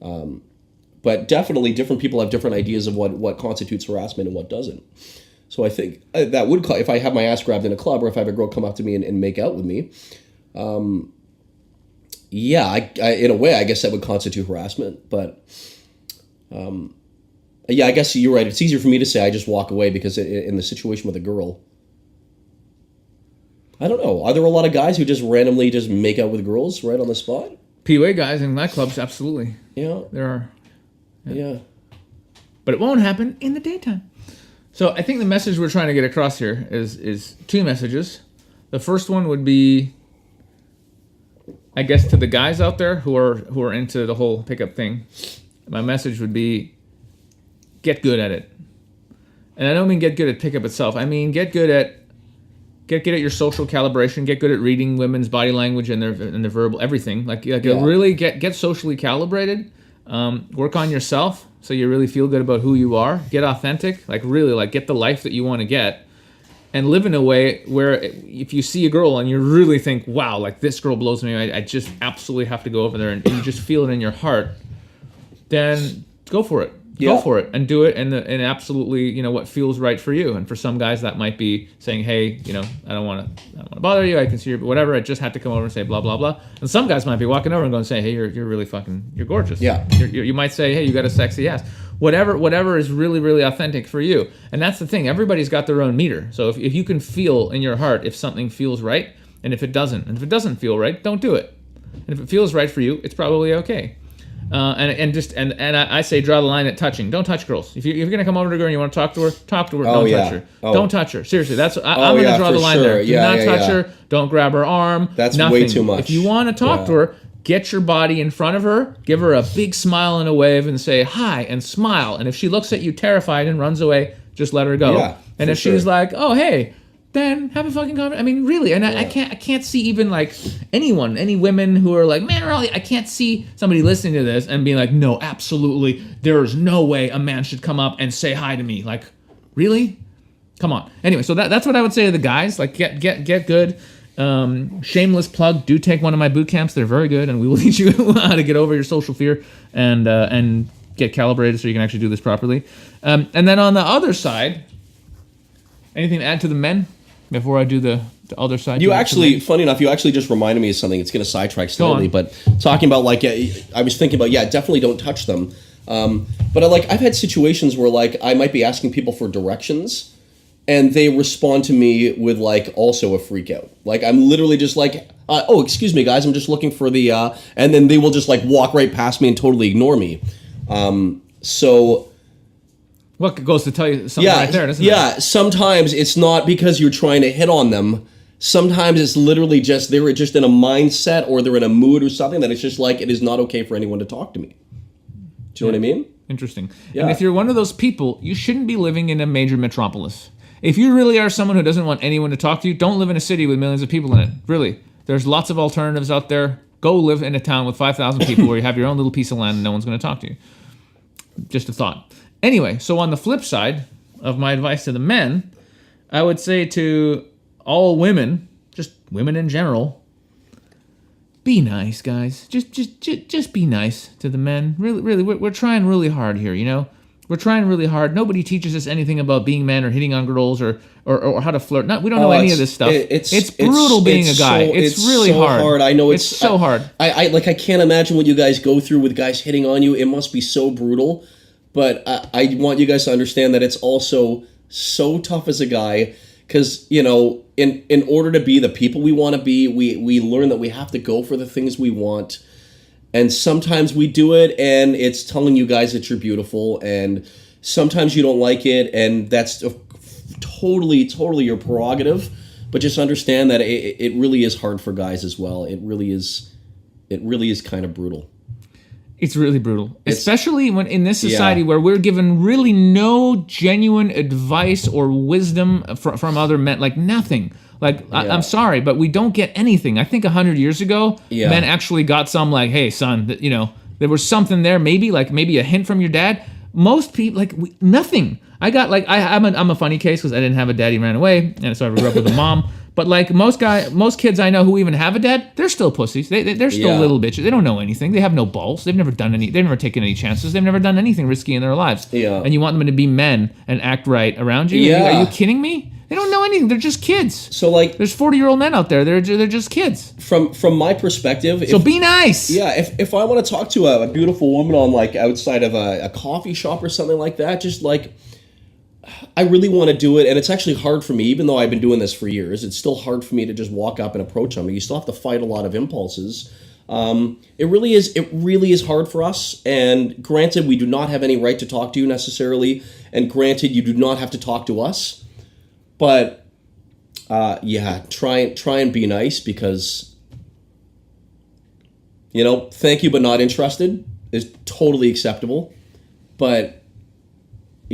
But definitely, different people have different ideas of what constitutes harassment and what doesn't. So I think that would, if I have my ass grabbed in a club, or if I have a girl come up to me and make out with me. I in a way, I guess that would constitute harassment, but I guess you're right. It's easier for me to say I just walk away, because in the situation with a girl, I don't know. Are there a lot of guys who just randomly just make out with girls right on the spot? PUA guys in nightclubs, absolutely. Yeah. There are. Yeah. But it won't happen in the daytime. So I think the message we're trying to get across here is 2 messages. The first one would be, I guess, to the guys out there who are into the whole pickup thing. My message would be, get good at it. And I don't mean get good at pickup itself. I mean get good at your social calibration. Get good at reading women's body language and their verbal everything. Really get socially calibrated. Work on yourself so you really feel good about who you are. Get authentic. Really get the life that you want to get. And live in a way where if you see a girl and you really think, wow, this girl blows me, I just absolutely have to go over there, and you just feel it in your heart, then go for it. Go for it and do it, and absolutely, what feels right for you. And for some guys, that might be saying, hey, I don't want to bother you. I can see you, but whatever. I just had to come over and say blah blah blah. And some guys might be walking over and going, say, hey, you're really you're gorgeous. Yeah. You might say, hey, you got a sexy ass. Whatever is really, really authentic for you. And that's the thing. Everybody's got their own meter. So if you can feel in your heart if something feels right, and if it doesn't feel right, don't do it. And if it feels right for you, it's probably okay. And I say draw the line at touching. Don't touch girls. If you're gonna come over to a girl and you want to talk to her. Don't touch her. Don't touch her. Seriously, I'm gonna draw the line there. Do not touch her. Don't grab her arm. That's nothing. way too much. If you want to talk to her, get your body in front of her, give her a big smile and a wave, and say hi and smile. And if she looks at you terrified and runs away, just let her go. Yeah, and if she's like, oh hey, then have a fucking conversation. I mean, really, and I can't see even like any women who are like, man, I can't see somebody listening to this and being like, no, absolutely, there is no way a man should come up and say hi to me. Like, really? Come on. Anyway, so that's what I would say to the guys. Like, get good. Shameless plug. Do take one of my boot camps. They're very good, and we will teach you how to get over your social fear and get calibrated so you can actually do this properly. And then on the other side, anything to add to the men? Before I do the other side. Funny enough, you actually just reminded me of something. It's going to sidetrack slightly, but talking about like, I was thinking about, definitely don't touch them. But I've had situations where like I might be asking people for directions, and they respond to me with like also a freak out. Like I'm literally just like, oh, excuse me, guys, I'm just looking for the, and then they will just like walk right past me and totally ignore me. So. What goes to tell you something right there, doesn't it? Yeah, sometimes it's not because you're trying to hit on them. Sometimes it's literally just they're just in a mindset or they're in a mood or something that it's just like it is not okay for anyone to talk to me. Do you know what I mean? Interesting. Yeah. And if you're one of those people, you shouldn't be living in a major metropolis. If you really are someone who doesn't want anyone to talk to you, don't live in a city with millions of people in it. Really. There's lots of alternatives out there. Go live in a town with 5,000 people where you have your own little piece of land and no one's going to talk to you. Just a thought. Anyway, so on the flip side of my advice to the men, I would say to all women, just women in general, be nice, guys. Just be nice to the men. Really, we're trying really hard here, you know? We're trying really hard. Nobody teaches us anything about being men or hitting on girls or how to flirt. We don't know any of this stuff. It's brutal being a guy. It's really so hard. I know it's so hard. I can't imagine what you guys go through with guys hitting on you. It must be so brutal. But I want you guys to understand that it's also so tough as a guy because, you know, in order to be the people we want to be, we learn that we have to go for the things we want. And sometimes we do it and it's telling you guys that you're beautiful. And sometimes you don't like it. And that's totally your prerogative. But just understand that it really is hard for guys as well. It really is kind of brutal. It's really brutal, especially when in this society where we're given really no genuine advice or wisdom from other men, like nothing. Like, I'm sorry, but we don't get anything. I think 100 years ago, men actually got some like, hey, son, you know, there was something there, maybe a hint from your dad. Most people, nothing. I got like, I'm a funny case because I didn't have a dad, he ran away, and so I grew up with a mom. But like most kids I know who even have a dad, they're still pussies. They're still little bitches. They don't know anything. They have no balls. They've never taken any chances. They've never done anything risky in their lives. Yeah. And you want them to be men and act right around you? Yeah. Are you kidding me? They don't know anything. They're just kids. So like, there's 40-year-old men out there. They're just kids. From my perspective, so be nice. Yeah. If I want to talk to a beautiful woman on like outside of a coffee shop or something like that, just like. I really want to do it, and it's actually hard for me, even though I've been doing this for years. It's still hard for me to just walk up and approach them. You still have to fight a lot of impulses. It really is hard for us, and granted, we do not have any right to talk to you necessarily, and granted, you do not have to talk to us, but try and be nice because, you know, thank you but not interested is totally acceptable, but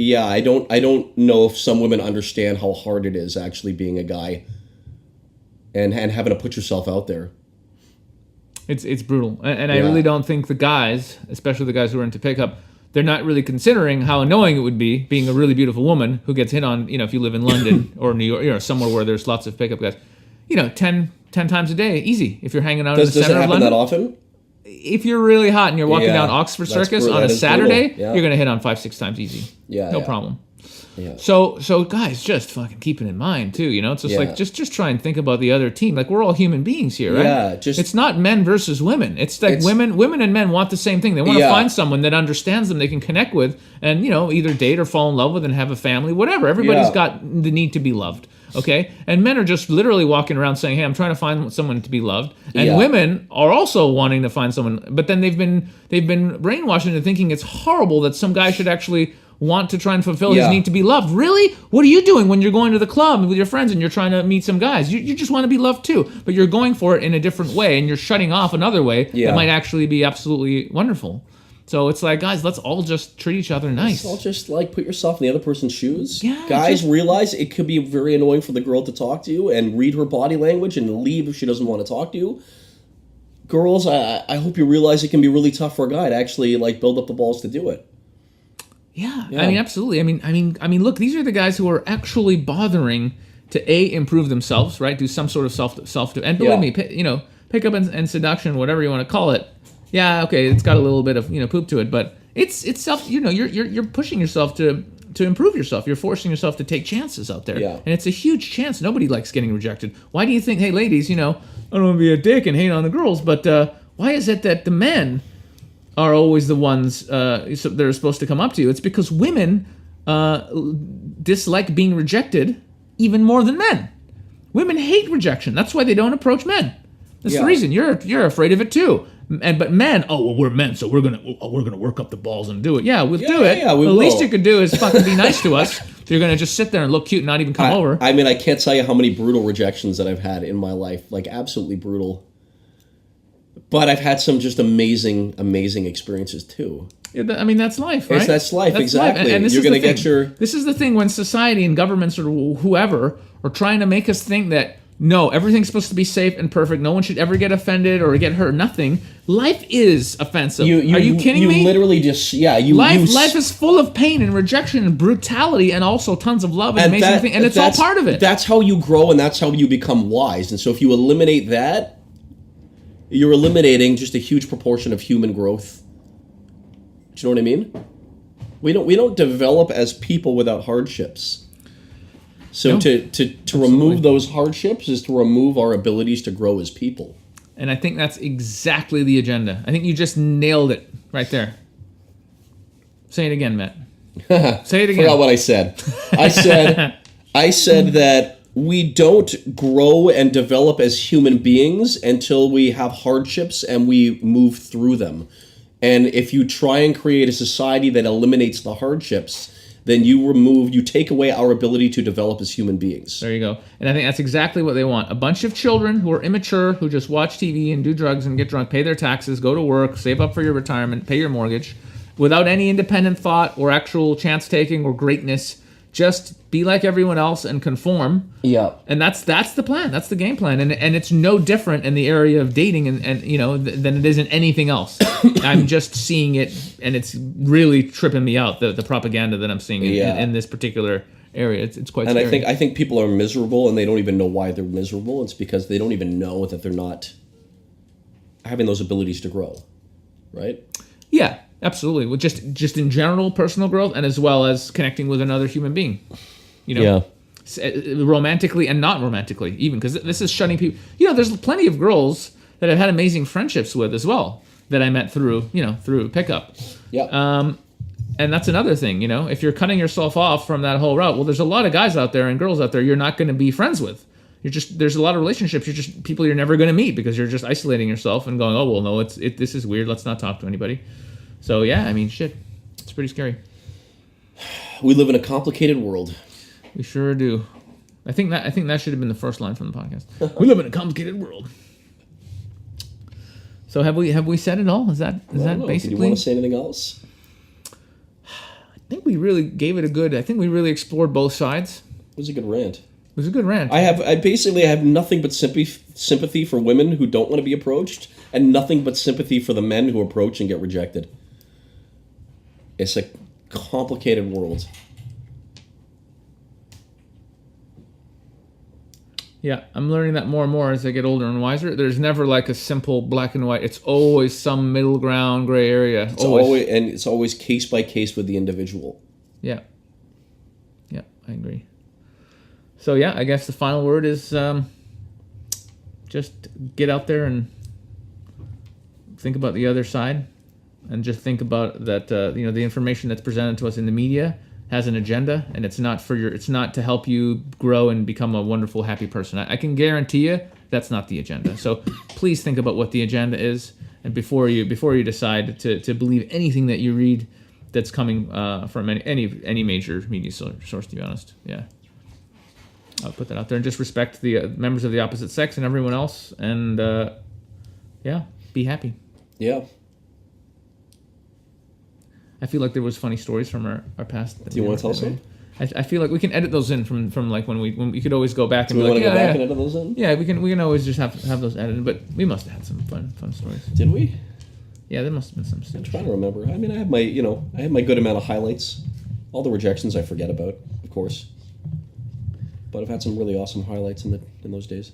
yeah, I don't know if some women understand how hard it is actually being a guy and having to put yourself out there. It's brutal. And I really don't think the guys, especially the guys who are into pickup, they're not really considering how annoying it would be being a really beautiful woman who gets hit on, you know, if you live in London or New York, you know, somewhere where there's lots of pickup guys. You know, 10 times a day, easy. If you're hanging out in the center of London. Does it happen that often? If you're really hot and you're walking down Oxford Circus on a Saturday, you're going to hit on 5-6 times easy. No problem. Yeah. So guys, just fucking keep it in mind too, you know? It's just like, just try and think about the other team. Like, we're all human beings here, right? Yeah. It's not men versus women. It's like women and men want the same thing. They want to find someone that understands them, they can connect with, and, you know, either date or fall in love with and have a family, whatever. Everybody's got the need to be loved. Okay, and men are just literally walking around saying, "Hey, I'm trying to find someone to be loved," and Yeah. women are also wanting to find someone, but then they've been brainwashed into thinking it's horrible that some guy should actually want to try and fulfill his Yeah. need to be loved. Really? What are you doing when you're going to the club with your friends and you're trying to meet some guys? You just want to be loved too, but you're going for it in a different way, and you're shutting off another way Yeah. that might actually be absolutely wonderful. So it's like, guys, let's all just treat each other nice. It's all just like put yourself in the other person's shoes. Yeah, Guys, realize it could be very annoying for the girl to talk to you and read her body language and leave if she doesn't want to talk to you. Girls, I hope you realize it can be really tough for a guy to actually like build up the balls to do it. Yeah, I mean, absolutely. I mean, look, these are the guys who are actually bothering to improve themselves, right? Do some sort of self, and believe me, pickup and seduction, whatever you want to call it. Yeah, okay, it's got a little bit of poop to it, but it's self. You're pushing yourself to improve yourself. You're forcing yourself to take chances out there, and it's a huge chance. Nobody likes getting rejected. Why do you think? Hey, ladies, I don't want to be a dick and hate on the girls, but why is it that the men are always the ones that are supposed to come up to you? It's because women dislike being rejected even more than men. Women hate rejection. That's why they don't approach men. That's the reason. You're afraid of it too. But men, we're men, so we're gonna work up the balls and do it. Yeah, we'll do it. Yeah, we the will. least you could do is fucking be nice to us. So you're gonna just sit there and look cute and not even come over. I mean, I can't tell you how many brutal rejections that I've had in my life, like absolutely brutal. But I've had some just amazing experiences too. Yeah, I mean, that's life, right? That's life, exactly. And this You're is going to the get thing. This is the thing when society and governments or whoever are trying to make us think that, no, everything's supposed to be safe and perfect. No one should ever get offended or get hurt. Nothing. Life is offensive. Are you kidding me? You literally just, Life is full of pain and rejection and brutality and also tons of love and amazing things. And it's all part of it. That's how you grow and that's how you become wise. And so if you eliminate that, you're eliminating just a huge proportion of human growth. Do you know what I mean? We don't develop as people without hardships. So No, to remove those hardships is to remove our abilities to grow as people. And I think that's exactly the agenda. I think you just nailed it right there. Say it again, Matt. Say it again. Forgot what I said. I said that we don't grow and develop as human beings until we have hardships and we move through them. And if you try and create a society that eliminates the hardships, then you take away our ability to develop as human beings. There you go. And I think that's exactly what they want. A bunch of children who are immature, who just watch TV and do drugs and get drunk, pay their taxes, go to work, save up for your retirement, pay your mortgage, without any independent thought or actual chance-taking or greatness. Just be like everyone else and conform. Yeah. And that's the plan. That's the game plan. And it's no different in the area of dating and than it is in anything else. I'm just seeing it, and it's really tripping me out, the propaganda that I'm seeing in this particular area. It's quite scary. And I think people are miserable and they don't even know why they're miserable. It's because they don't even know that they're not having those abilities to grow. Right? Yeah. Absolutely. Well, just in general personal growth and as well as connecting with another human being. Romantically and not romantically even, because this is shutting people. There's plenty of girls that I've had amazing friendships with as well that I met through pickup. Yeah. And that's another thing, if you're cutting yourself off from that whole route, well, there's a lot of guys out there and girls out there you're not going to be friends with. There's a lot of relationships. You're just people you're never going to meet because you're just isolating yourself and going, oh, well, no, this is weird. Let's not talk to anybody. So, yeah, I mean, shit. It's pretty scary. We live in a complicated world. We sure do. I think that should have been the first line from the podcast. We live in a complicated world. So have we said it all? Is that basically? Do you want to say anything else? I think we really gave it a good. I think we really explored both sides. It was a good rant. It was a good rant. I basically have nothing but sympathy for women who don't want to be approached, and nothing but sympathy for the men who approach and get rejected. It's a complicated world. Yeah, I'm learning that more and more as I get older and wiser. There's never like a simple black and white. It's always some middle ground, gray area. It's always case by case with the individual. Yeah. Yeah, I agree. So yeah, I guess the final word is just get out there and think about the other side. And just think about that, the information that's presented to us in the media has an agenda, and it's not to help you grow and become a wonderful, happy person. I can guarantee you that's not the agenda. So please think about what the agenda is, and before you decide to believe anything that you read that's coming from any major media source. To be honest, yeah, I'll put that out there, and just respect the members of the opposite sex and everyone else, and be happy. Yeah. I feel like there was funny stories from our past. Do you want to tell some? I feel like we can edit those in from like when we could always go back and Do be we want like, to go back and edit those in? Yeah, we can always just have those edited, but we must have had some fun stories. Did we? Yeah, there must have been some stuff. I'm trying to remember. I mean, I have my good amount of highlights. All the rejections I forget about, of course. But I've had some really awesome highlights in those days.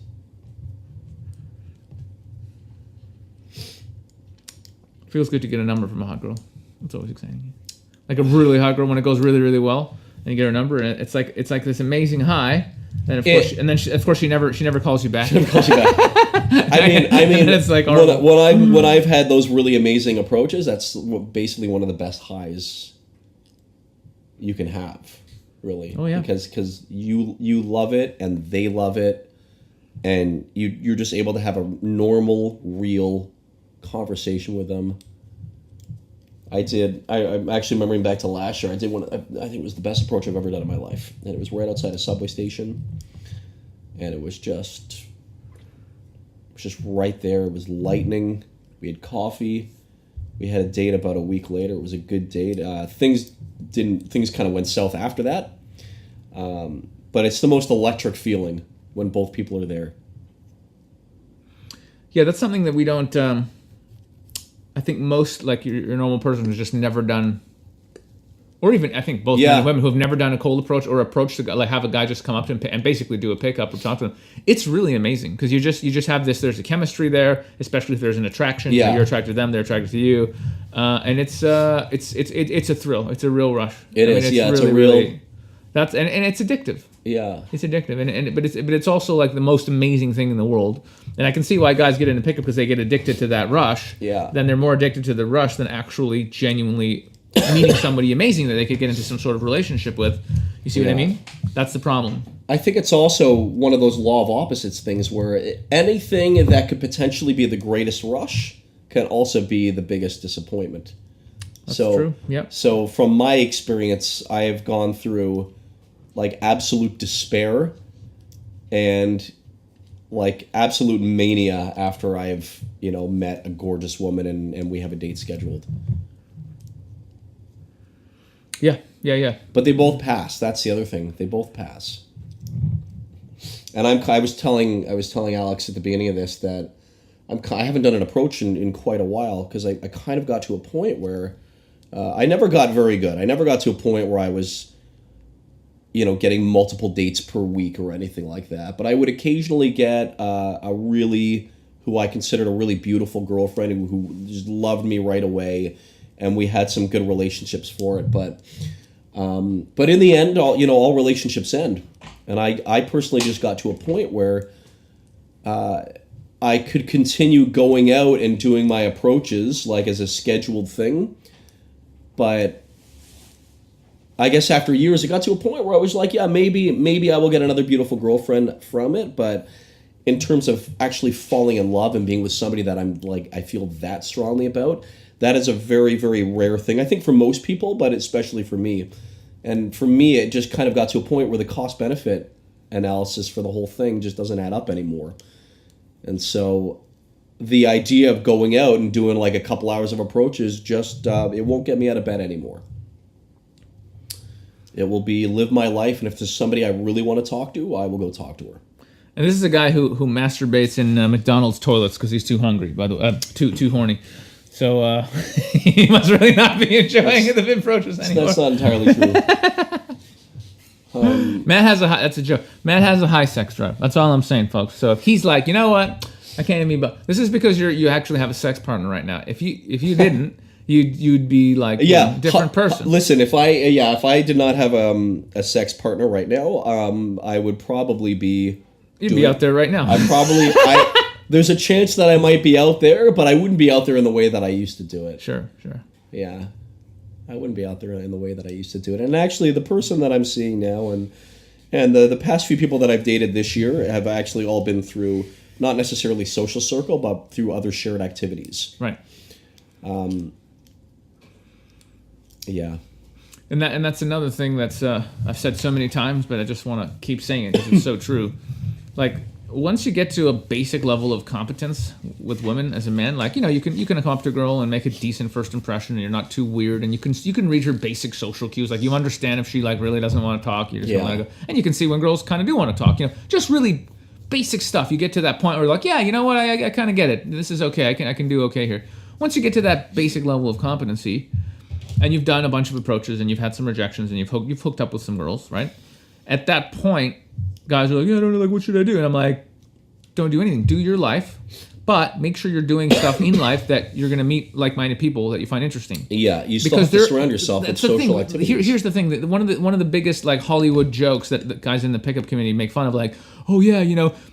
Feels good to get a number from a hot girl. It's always exciting. Like a really hot girl when it goes really, really well, and you get her number, and it's like this amazing high. And of course, she never calls you back. She never calls you back. I mean, it's like when I've had those really amazing approaches, that's basically one of the best highs you can have, really. Oh yeah. Because you love it and they love it, and you're just able to have a normal, real conversation with them. I'm actually remembering back to last year, I did one, I think it was the best approach I've ever done in my life. And it was right outside a subway station. And it was just right there. It was lightning. We had coffee. We had a date about a week later. It was a good date. Things kind of went south after that. But it's the most electric feeling when both people are there. Yeah, that's something that we don't... I think most, like your normal person who's just never done, or even I think both men and women who have never done a cold approach or approach the guy, like have a guy just come up to him and basically do a pickup or talk to him. It's really amazing because you just have this. There's a chemistry there, especially if there's an attraction. Yeah. You're attracted to them, they're attracted to you, and it's a thrill. It's a real rush. It's a real. That's and it's addictive. Yeah, it's addictive, but it's also like the most amazing thing in the world. And I can see why guys get into pickup because they get addicted to that rush. Yeah. Then they're more addicted to the rush than actually genuinely meeting somebody amazing that they could get into some sort of relationship with. You see what I mean? That's the problem. I think it's also one of those law of opposites things where anything that could potentially be the greatest rush can also be the biggest disappointment. That's true. Yep. So from my experience, I have gone through like absolute despair and like absolute mania after I've, met a gorgeous woman and we have a date scheduled. Yeah. But they both pass. That's the other thing. They both pass. And I was telling Alex at the beginning of this that I haven't done an approach in quite a while because I kind of got to a point where I never got very good. I never got to a point where I was getting multiple dates per week or anything like that. But I would occasionally get who I considered a really beautiful girlfriend who just loved me right away, and we had some good relationships for it. But in the end, all relationships end. And I personally just got to a point where I could continue going out and doing my approaches like as a scheduled thing, but I guess after years, it got to a point where I was like, yeah, maybe I will get another beautiful girlfriend from it. But in terms of actually falling in love and being with somebody that I feel that strongly about, that is a very, very rare thing. I think for most people, but especially for me. And for me, it just kind of got to a point where the cost-benefit analysis for the whole thing just doesn't add up anymore. And so the idea of going out and doing like a couple hours of approaches just, it won't get me out of bed anymore. It will be live my life, and if there's somebody I really want to talk to, I will go talk to her. And this is a guy who masturbates in McDonald's toilets because he's too hungry, by the way, too horny. So he must really not be enjoying the approaches anymore. That's not entirely true. Matt has that's a joke. Matt has a high sex drive. That's all I'm saying, folks. So if he's like, you know what, I can't even. This is because you actually have a sex partner right now. If you didn't. You'd be like a different person. Listen, if I did not have a sex partner right now, I would probably be. You'd be out there right now. There's a chance that I might be out there, but I wouldn't be out there in the way that I used to do it. Sure. Yeah. I wouldn't be out there in the way that I used to do it. And actually, the person that I'm seeing now and the past few people that I've dated this year have actually all been through not necessarily social circle, but through other shared activities. Right. Yeah. And that's another thing that's I've said so many times, but I just want to keep saying it because it's so true. Like, once you get to a basic level of competence with women as a man, like, you can come up to a girl and make a decent first impression, and you're not too weird, and you can read her basic social cues. Like, you understand if she like really doesn't want to talk, you just want to go, and you can see when girls kind of do want to talk. Just really basic stuff. You get to that point where you're like, yeah, you know what, I kind of get it. This is okay. I can do okay here. Once you get to that basic level of competency, and you've done a bunch of approaches, and you've had some rejections, and you've hooked up with some girls, right? At that point, guys are like, yeah, I don't know, like, what should I do? And I'm like, don't do anything. Do your life, but make sure you're doing stuff in life that you're going to meet like-minded people that you find interesting. Yeah, you still have to surround yourself with social activities. Here's the thing: that one of the biggest like Hollywood jokes that the guys in the pickup community make fun of, like, oh yeah,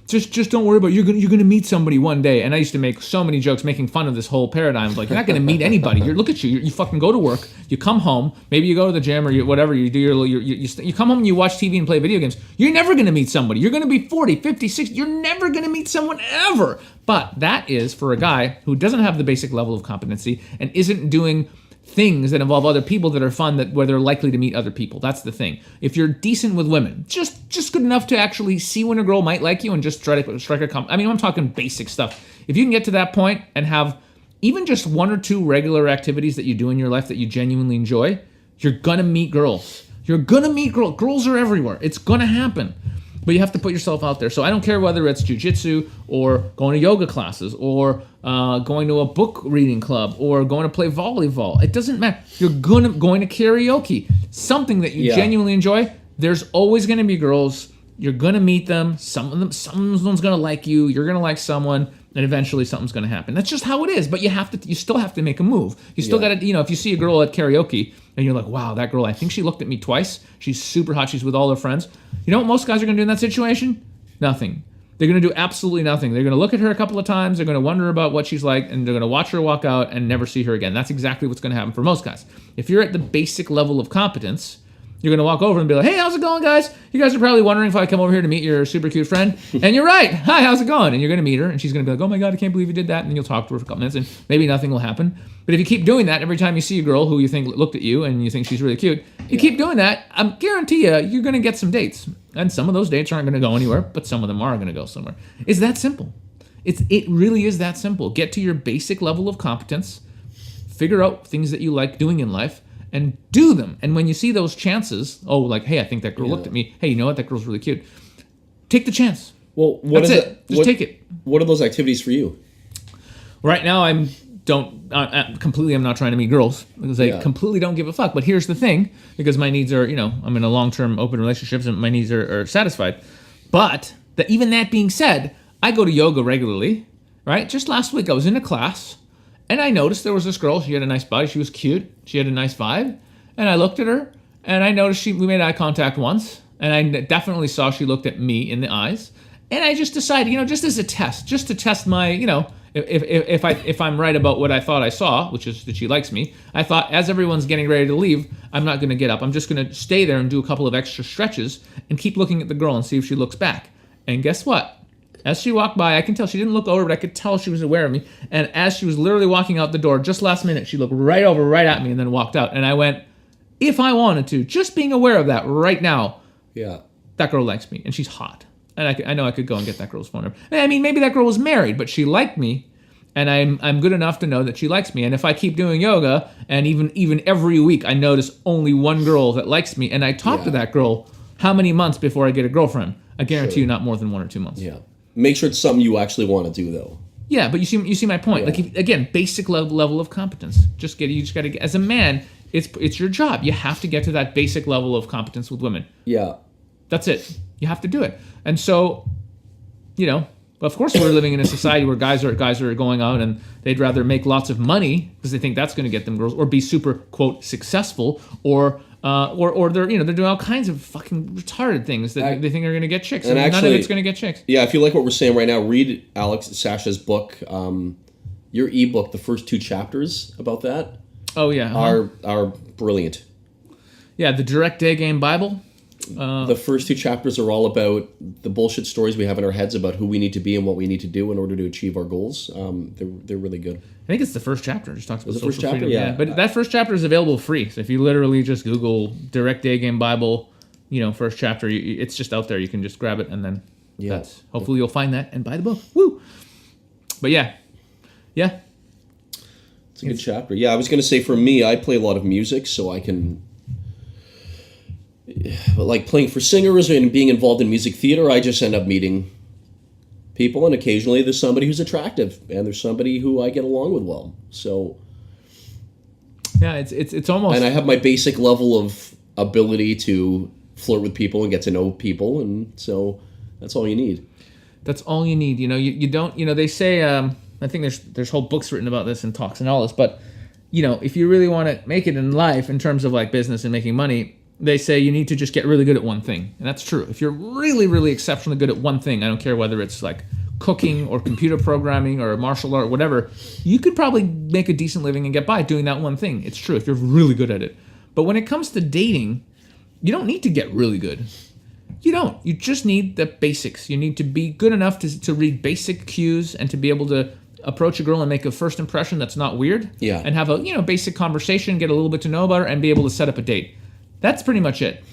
just don't worry about it. You're gonna meet somebody one day. And I used to make so many jokes making fun of this whole paradigm. Like, you're not gonna meet anybody. Look at you. You fucking go to work. You come home. Maybe you go to the gym or whatever. You do you come home and you watch TV and play video games. You're never gonna meet somebody. You're gonna be 40, 50, 60. You're never gonna meet someone ever. But that is for a guy who doesn't have the basic level of competency and isn't doing things that involve other people that are fun, where they're likely to meet other people. That's the thing. If you're decent with women, just good enough to actually see when a girl might like you and just try to strike a I mean, I'm talking basic stuff. If you can get to that point and have even just one or two regular activities that you do in your life that you genuinely enjoy, you're gonna meet girls. You're gonna meet girls. Girls are everywhere. It's gonna happen. But you have to put yourself out there. So I don't care whether it's jiu-jitsu or going to yoga classes or going to a book reading club or going to play volleyball. It doesn't matter. You're going to karaoke. Something that you genuinely enjoy. There's always going to be girls. You're going to meet them. Someone's going to like you. You're going to like someone. And eventually something's going to happen. That's just how it is. But you still have to make a move. You still got to, if you see a girl at karaoke and you're like, wow, that girl, I think she looked at me twice. She's super hot. She's with all her friends. You know what most guys are going to do in that situation? Nothing. They're going to do absolutely nothing. They're going to look at her a couple of times. They're going to wonder about what she's like, and they're going to watch her walk out and never see her again. That's exactly what's going to happen for most guys. If you're at the basic level of competence, you're going to walk over and be like, hey, how's it going, guys? You guys are probably wondering if I come over here to meet your super cute friend. And you're right. Hi, how's it going? And you're going to meet her, and she's going to be like, oh my God, I can't believe you did that. And then you'll talk to her for a couple minutes, and maybe nothing will happen. But if you keep doing that every time you see a girl who you think looked at you and you think she's really cute, you keep doing that, I guarantee you're going to get some dates. And some of those dates aren't going to go anywhere, but some of them are going to go somewhere. It's that simple. It really is that simple. Get to your basic level of competence, figure out things that you like doing in life, and do them. And when you see those chances, like, hey, I think that girl looked at me. Hey, you know what? That girl's really cute. Take the chance. Well, Just take it. What are those activities for you? Right now, I'm not trying to meet girls because I completely don't give a fuck. But here's the thing, because my needs are, I'm in a long-term open relationships and my needs are satisfied. But even that being said, I go to yoga regularly, right? Just last week I was in a class and I noticed there was this girl. She had a nice body. She was cute. She had a nice vibe. And I looked at her and I noticed we made eye contact once. And I definitely saw she looked at me in the eyes. And I just decided, just as a test, just to test my, if I'm right about what I thought I saw, which is that she likes me, I thought as everyone's getting ready to leave, I'm not going to get up. I'm just going to stay there and do a couple of extra stretches and keep looking at the girl and see if she looks back. And guess what? As she walked by, I can tell she didn't look over, but I could tell she was aware of me. And as she was literally walking out the door, just last minute, she looked right at me and then walked out. And I went, if I wanted to, just being aware of that right now, that girl likes me and she's hot. And I know I could go and get that girl's phone number. I mean, maybe that girl was married, but she liked me, and I'm good enough to know that she likes me. And if I keep doing yoga, and even every week I notice only one girl that likes me, and I talk to that girl, how many months before I get a girlfriend? I guarantee you not more than 1 or 2 months. Yeah. Make sure it's something you actually want to do, though. Yeah, but you see my point. Yeah. Like, again, basic level of competence. You just got to get, as a man, it's your job. You have to get to that basic level of competence with women. Yeah. That's it. You have to do it. And so, of course we're living in a society where guys are going out and they'd rather make lots of money because they think that's going to get them girls, or be super, quote, successful, or they're doing all kinds of fucking retarded things that they think are going to get chicks. And actually, none of it's going to get chicks. Yeah, if you like what we're saying right now, read Sasha's book, your ebook, the first 2 chapters about that. Oh, yeah. are brilliant. Yeah, the Direct Day Game Bible. The first 2 chapters are all about the bullshit stories we have in our heads about who we need to be and what we need to do in order to achieve our goals. They're really good. I think it's the first chapter. It just talks about social first chapter, freedom. yeah. But that first chapter is available free. So if you literally just Google Direct Day Game Bible, first chapter, it's just out there. You can just grab it, and then hopefully you'll find that and buy the book. Woo! But yeah. It's a good chapter. Yeah, I was going to say for me, I play a lot of music, so I can... Like playing for singers and being involved in music theater, I just end up meeting people, and occasionally there's somebody who's attractive, and there's somebody who I get along with well. So... Yeah, it's almost... And I have my basic level of ability to flirt with people and get to know people, and so that's all you need. That's all you need. You don't... they say... I think there's whole books written about this and talks and all this, but, if you really want to make it in life in terms of like business and making money, they say you need to just get really good at one thing. And that's true. If you're really, really exceptionally good at one thing, I don't care whether it's like cooking or computer programming or martial art, whatever, you could probably make a decent living and get by doing that one thing. It's true if you're really good at it. But when it comes to dating, you don't need to get really good. You don't. You just need the basics. You need to be good enough to read basic cues and to be able to approach a girl and make a first impression that's not weird. Yeah. And have a basic conversation, get a little bit to know about her, and be able to set up a date. That's pretty much it.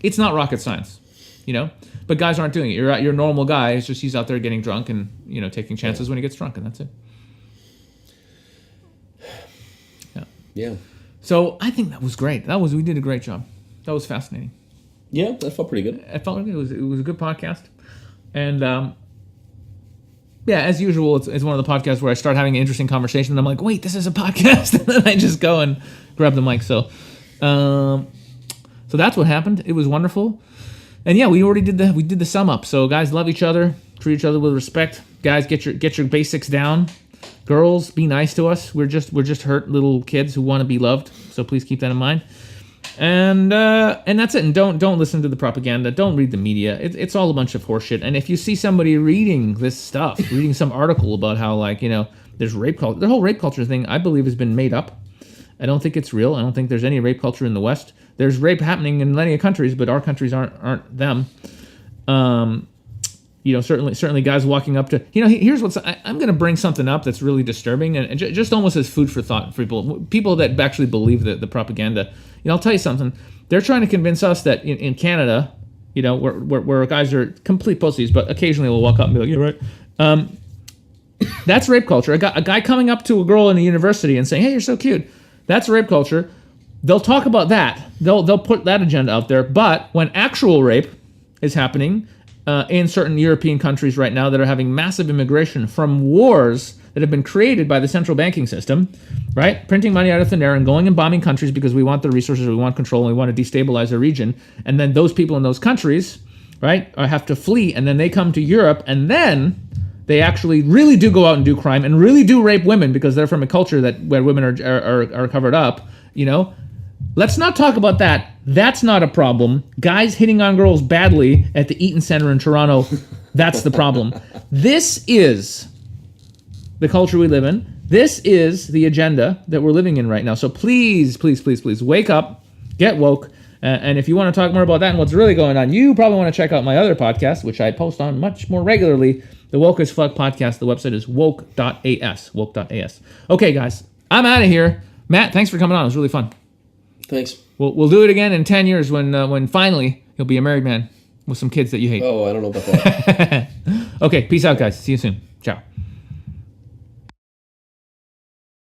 It's not rocket science, But guys aren't doing it. You're a normal guy. It's just he's out there getting drunk and taking chances when he gets drunk, and that's it. Yeah. So I think that was great. We did a great job. That was fascinating. Yeah, that felt pretty good. It felt like it was a good podcast, and as usual, it's one of the podcasts where I start having an interesting conversation, and I'm like, wait, this is a podcast, and then I just go and grab the mic. So that's what happened. It was wonderful. And yeah, we did the sum up. So guys, love each other, treat each other with respect. Guys, get your basics down. Girls, be nice to us. We're just hurt little kids who want to be loved. So please keep that in mind. And that's it. And don't listen to the propaganda. Don't read the media. It's all a bunch of horseshit. And if you see somebody reading this stuff, reading some article about how there's rape culture, the whole rape culture thing, I believe has been made up. I don't think it's real. I don't think there's any rape culture in the West. There's rape happening in many countries, but our countries aren't them. Certainly guys walking up to, here's what's, I'm going to bring something up that's really disturbing and just almost as food for thought for people that actually believe the propaganda. I'll tell you something. They're trying to convince us that in Canada, where guys are complete pussies, but occasionally will walk up and be like, you're right. That's rape culture. A guy coming up to a girl in a university and saying, hey, you're so cute. That's rape culture. They'll talk about that. They'll put that agenda out there. But when actual rape is happening in certain European countries right now that are having massive immigration from wars that have been created by the central banking system, right? Printing money out of thin air and going and bombing countries because we want the resources, we want control, and we want to destabilize a region. And then those people in those countries, right, have to flee, and then they come to Europe, and then they actually really do go out and do crime and really do rape women because they're from a culture where women are covered up, Let's not talk about that. That's not a problem. Guys hitting on girls badly at the Eaton Center in Toronto, that's the problem. This is the culture we live in. This is the agenda that we're living in right now. So please, please, please, please wake up, get woke. And if you want to talk more about that and what's really going on, you probably want to check out my other podcast, which I post on much more regularly, the Woke as Fuck podcast. The website is woke.as, woke.as. Okay, guys, I'm out of here. Matt, thanks for coming on. It was really fun. Thanks. We'll do it again in 10 years when finally you'll be a married man with some kids that you hate. Oh, I don't know about that. Okay, peace out, guys. See you soon. Ciao.